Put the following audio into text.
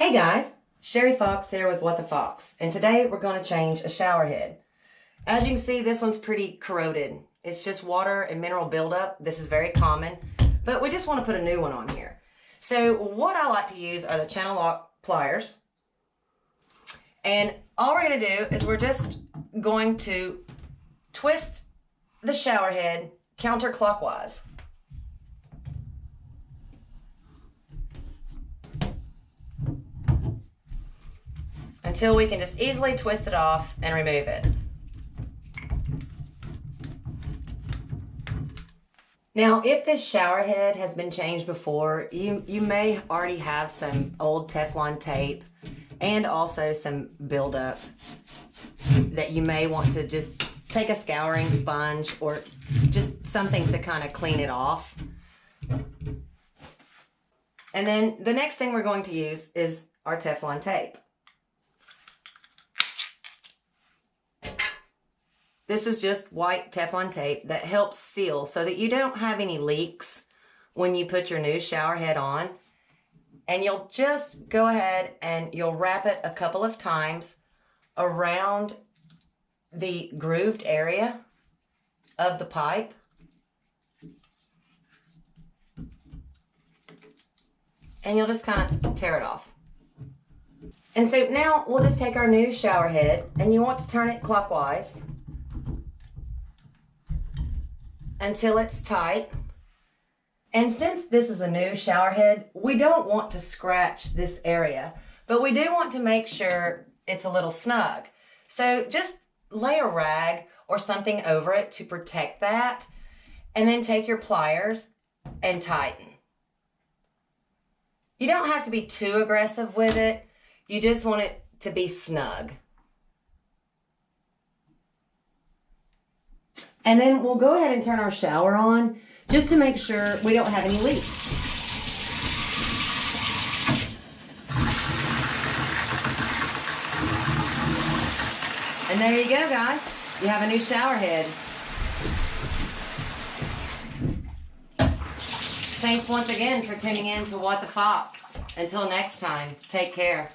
Hey guys, Sherry Fox here with What the Fox, and today we're going to change a shower head. As you can see, this one's pretty corroded. It's just water and mineral buildup. This is very common, but we just want to put a new one on here. So what I like to use are the Channellock pliers, and all we're going to do is we're just going to twist the shower head counterclockwise. Until we can just easily twist it off and remove it. Now, if this shower head has been changed before, you may already have some old Teflon tape and also some buildup that you may want to just take a scouring sponge or just something to kind of clean it off. And then the next thing we're going to use is our Teflon tape. This is just white Teflon tape that helps seal so that you don't have any leaks when you put your new shower head on. And you'll just go ahead and you'll wrap it a couple of times around the grooved area of the pipe. And you'll just kind of tear it off. And so now we'll just take our new shower head, and you want to turn it clockwise until it's tight. And since this is a new shower head, we don't want to scratch this area, but we do want to make sure it's a little snug. So just lay a rag or something over it to protect that, and then take your pliers and tighten. You don't have to be too aggressive with it. You just want it to be snug. And then we'll go ahead and turn our shower on just to make sure we don't have any leaks. And there you go, guys. You have a new shower head. Thanks once again for tuning in to What the Fox. Until next time, take care.